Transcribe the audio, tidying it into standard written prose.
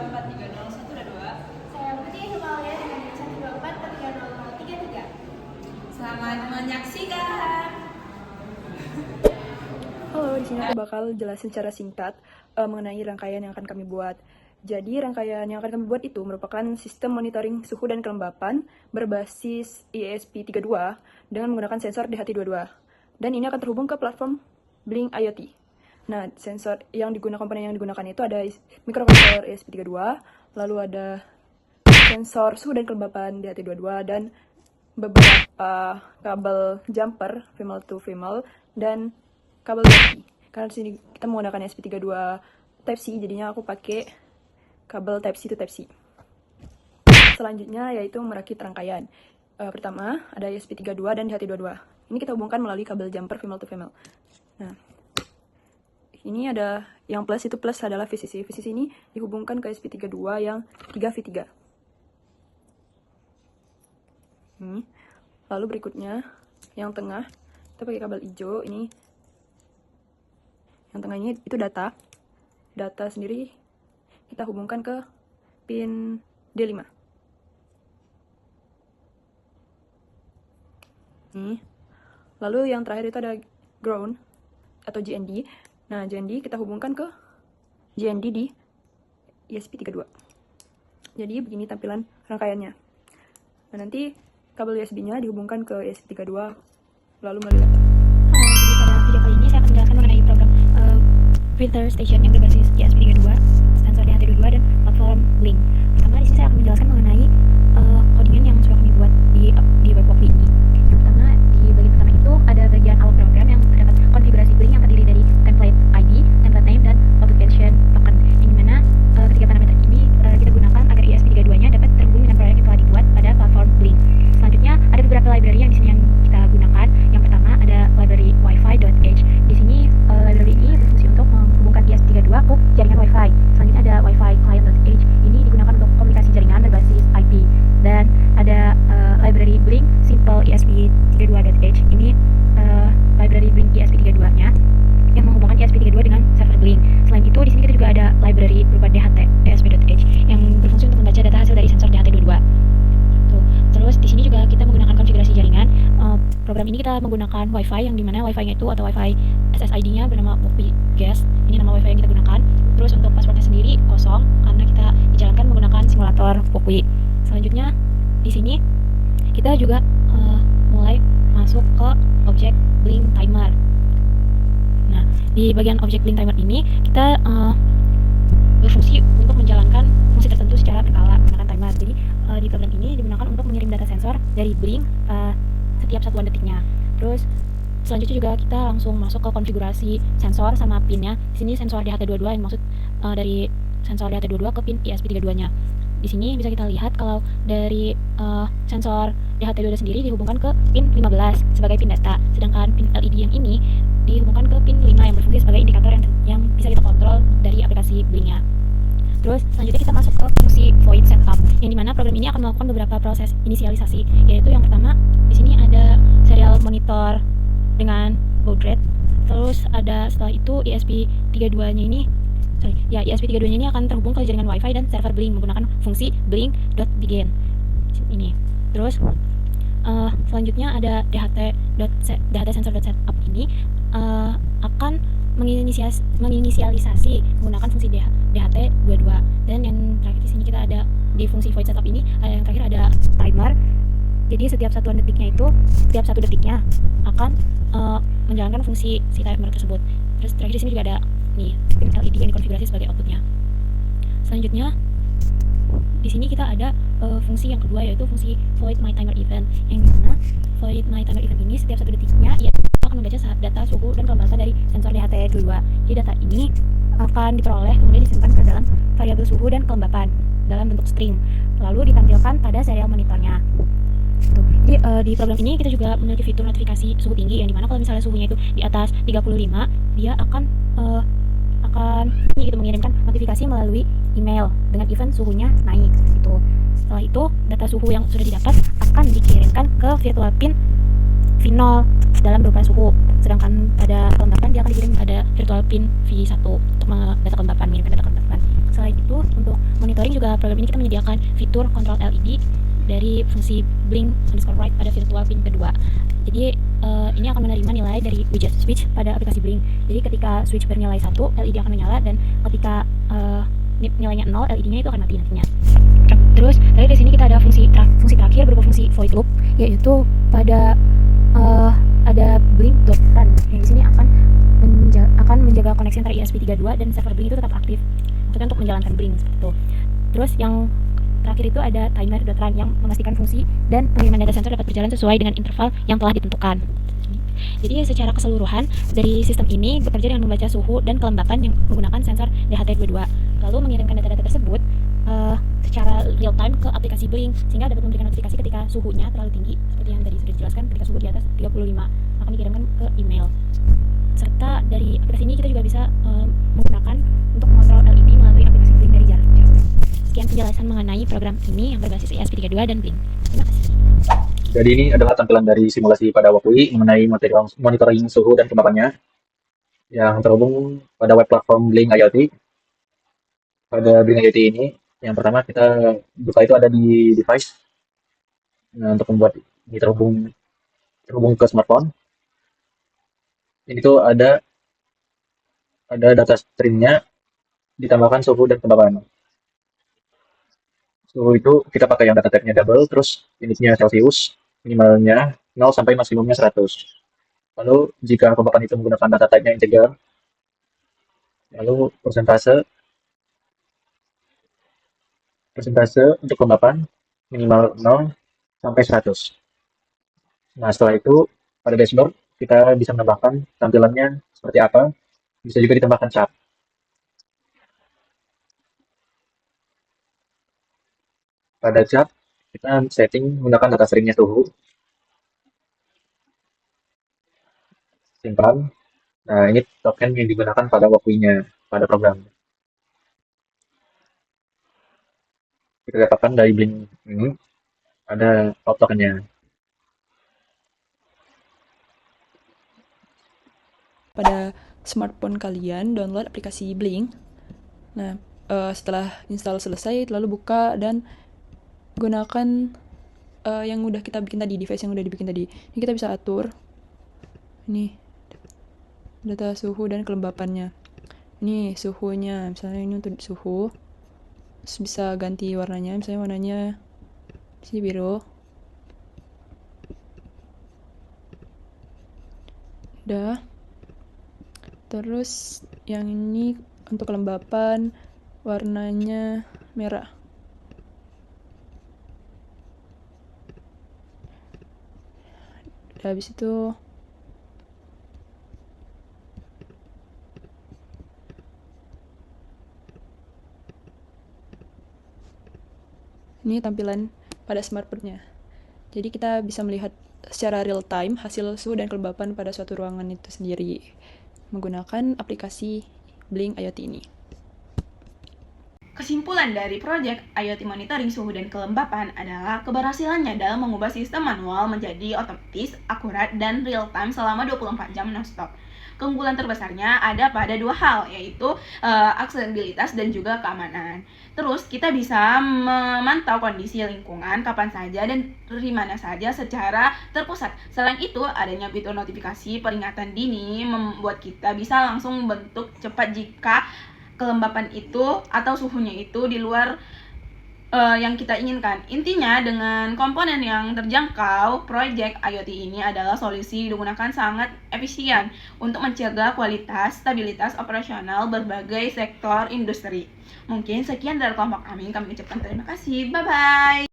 1243012. Saya Putri Himalaya dengan 1243033. Selamat menyaksikan. Halo, di sini aku bakal jelasin secara singkat mengenai rangkaian yang akan kami buat. Jadi, rangkaian yang akan kami buat itu merupakan sistem monitoring suhu dan kelembapan berbasis ESP32 dengan menggunakan sensor DHT22. Dan ini akan terhubung ke platform Blink IoT. Nah, sensor yang digunakan, komponen yang digunakan itu ada microcontroller ESP32, lalu ada sensor suhu dan kelembapan DHT22, dan beberapa kabel jumper female to female dan kabel USB. Karena di sini kita menggunakan ESP32 Type C, jadinya aku pakai kabel Type C to Type C. Selanjutnya yaitu merakit rangkaian. Pertama ada ESP32 dan DHT22. Ini kita hubungkan melalui kabel jumper female to female. Nah, ini ada yang plus, itu plus adalah VCC. VCC ini dihubungkan ke ESP32 yang 3V3. Lalu berikutnya yang tengah kita pakai kabel hijau. Ini yang tengah ini itu data sendiri kita hubungkan ke pin D5. Lalu yang terakhir itu ada ground atau GND. Nah, GND kita hubungkan ke GND di ESP32. Jadi begini tampilan rangkaiannya. Nah, nanti kabel USB-nya dihubungkan ke ESP32 lalu melalui laptop. Halo, jadi pada video kali ini saya akan menjelaskan mengenai program filter station yang berbasis ESP32, sensor DHT22 dan platform Blink. Pertama di sini saya akan menjelaskan mengenai codingan yang sudah kami buat di webworkly ini. Yang pertama, di bagian pertama itu ada bagian awal program yang terdapat konfigurasi Blink yang terdiri dari template ID, template name, dan authentication token. Yang dimana ketiga parameter ini kita gunakan agar ESP32-nya dapat terhubung dengan proyek yang telah dibuat pada platform Blink. Selanjutnya ada beberapa library yang di sini yang kita gunakan. Yang pertama ada library wifi.h. Di sini library ini berfungsi untuk menghubungkan ESP32 ke jaringan wifi. Selanjutnya ada wifi client.h. Ini digunakan untuk komunikasi jaringan berbasis IP. Dan ada library Blink simple ESP32.h. Ini library Blink ESP32-nya yang menghubungkan ESP32 dengan server Blink. Selain itu di sini kita juga ada library berupa DHT ESP.h yang berfungsi untuk membaca data hasil dari sensor DHT22. Terus di sini juga kita menggunakan konfigurasi jaringan. Program ini kita menggunakan WiFi yang dimana WiFi-nya itu atau WiFi SSID-nya bernama Walkly Guest. Ini nama WiFi yang kita gunakan. Terus untuk passwordnya sendiri kosong karena kita dijalankan menggunakan simulator Walkly. Selanjutnya di sini kita juga mulai masuk ke objek Blink Timer. Nah, di bagian objek Blink Timer ini kita berfungsi untuk menjalankan fungsi tertentu secara berkala menggunakan timer. Jadi di program ini digunakan untuk mengirim data sensor dari Blink setiap satuan detiknya. Terus selanjutnya juga kita langsung masuk ke konfigurasi sensor sama pinnya. Di sini sensor DHT22 yang maksud dari sensor DHT22 ke pin ESP32-nya. Di sini bisa kita lihat kalau dari sensor DHT22 sendiri dihubungkan ke pin 15 sebagai pin data, sedangkan pin LED yang ini dihubungkan ke pin 5 yang berfungsi sebagai indikator yang bisa kita kontrol dari aplikasi Blink-nya. Terus selanjutnya kita masuk ke fungsi void setup, yang dimana program ini akan melakukan beberapa proses inisialisasi, yaitu yang pertama di sini ada serial monitor dengan baud rate. Terus ada setelah itu ESP32-nya ini akan terhubung ke jaringan WiFi dan server Blink menggunakan fungsi blink.begin ini. Terus selanjutnya ada DHT sensor.setup ini akan menginisialisasi menggunakan fungsi DHT22. Dan yang terakhir di sini kita ada di fungsi void setup ini yang terakhir ada timer. Jadi setiap satu detiknya akan menjalankan fungsi si timer tersebut. Terus terakhir di sini juga ada nih pin LED yang dikonfigurasi sebagai outputnya. Selanjutnya di sini kita ada fungsi yang kedua, yaitu fungsi void my timer event, yang dimana void my timer event ini setiap satu detiknya ia akan membaca data suhu dan kelembapan dari sensor DHT22. Jadi data ini akan diperoleh kemudian disimpan ke dalam variabel suhu dan kelembapan dalam bentuk string, lalu ditampilkan pada serial monitornya. Jadi di program ini kita juga memiliki fitur notifikasi suhu tinggi, yang dimana kalau misalnya suhunya itu di atas 35, dia akan mengirimkan notifikasi melalui email dengan event suhunya naik gitu. Setelah itu data suhu yang sudah didapat akan dikirimkan ke virtual pin V0 dalam berupa suhu, sedangkan pada kelembapan dia akan dikirim pada virtual pin V1 untuk mengirimkan data kelembapan. Setelah itu untuk monitoring juga program ini kita menyediakan fitur kontrol LED dari fungsi blink_right pada virtual pin kedua. Jadi ini akan menerima nilai dari widget switch pada aplikasi Blink. Jadi ketika switch bernilai 1, LED akan menyala, dan ketika nilainya 0, LED-nya itu akan mati nantinya. Terus tadi di sini kita ada fungsi terakhir berupa fungsi void loop, yaitu pada ada blink.run yang di sini akan menjaga koneksi antara ESP32 dan server Blink itu tetap aktif, maksudnya untuk menjalankan Blink seperti itu. Terus yang terakhir itu ada timer.run yang memastikan fungsi dan pengiriman data sensor dapat berjalan sesuai dengan interval yang telah ditentukan. Jadi secara keseluruhan dari sistem ini bekerja dengan membaca suhu dan kelembapan yang menggunakan sensor DHT22, lalu mengirimkan data-data tersebut secara real time ke aplikasi Blink, sehingga dapat memberikan notifikasi ketika suhunya terlalu tinggi, seperti yang tadi sudah dijelaskan. Ketika suhu di atas 35 akan dikirimkan ke email. Serta dari aplikasi ini kita juga bisa menggunakan untuk mengontrol LED melalui aplikasi Blink dari jarak jauh. Sekian penjelasan mengenai program ini yang berbasis ESP32 dan Blink. Terima kasih. Jadi ini adalah tampilan dari simulasi pada WAKUI mengenai monitoring suhu dan kelembapannya yang terhubung pada web platform Blink IoT. Pada Blink IoT ini, yang pertama kita buka itu ada di device. Nah, untuk membuat ini terhubung ke smartphone. Ini tuh ada data streamnya ditambahkan suhu dan kelembapan. Suhu itu kita pakai yang data type-nya double, terus unitnya Celsius, minimalnya 0 sampai maksimumnya 100. Lalu jika kelembapan itu menggunakan data type-nya integer, lalu persentase untuk kelembapan minimal 0 sampai 100. Nah, setelah itu pada dashboard kita bisa menambahkan tampilannya seperti apa. Bisa juga ditambahkan chart. Pada chart kita setting menggunakan data stringnya suhu. Simpan. Nah, ini token yang digunakan pada WAKUI-nya, pada program. Kita dapatkan dari Blink ini ada top tokennya. Pada smartphone kalian, download aplikasi Blink. Nah, setelah install selesai, lalu buka dan gunakan yang udah kita bikin tadi, device yang udah dibikin tadi. Ini kita bisa atur. Ini data suhu dan kelembapannya. Ini suhunya, misalnya ini untuk suhu. Terus bisa ganti warnanya, misalnya warnanya di sini biru. Udah. Terus yang ini untuk kelembapan warnanya merah. Habis itu ini tampilan pada smartphone-nya. Jadi kita bisa melihat secara real time hasil suhu dan kelembapan pada suatu ruangan itu sendiri menggunakan aplikasi Blink IoT ini. Kesimpulan dari proyek IoT Monitoring Suhu dan Kelembapan adalah keberhasilannya dalam mengubah sistem manual menjadi otomatis, akurat, dan real-time selama 24 jam non-stop. Keunggulan terbesarnya ada pada dua hal, yaitu aksesibilitas dan juga keamanan. Terus kita bisa memantau kondisi lingkungan kapan saja dan dari mana saja secara terpusat. Selain itu, adanya fitur notifikasi peringatan dini membuat kita bisa langsung membentuk cepat jika kelembapan itu atau suhunya itu di luar yang kita inginkan. Intinya, dengan komponen yang terjangkau, proyek IoT ini adalah solusi digunakan sangat efisien untuk mencegah kualitas, stabilitas operasional berbagai sektor industri. Mungkin sekian dari kelompok kami ucapkan terima kasih. Bye-bye.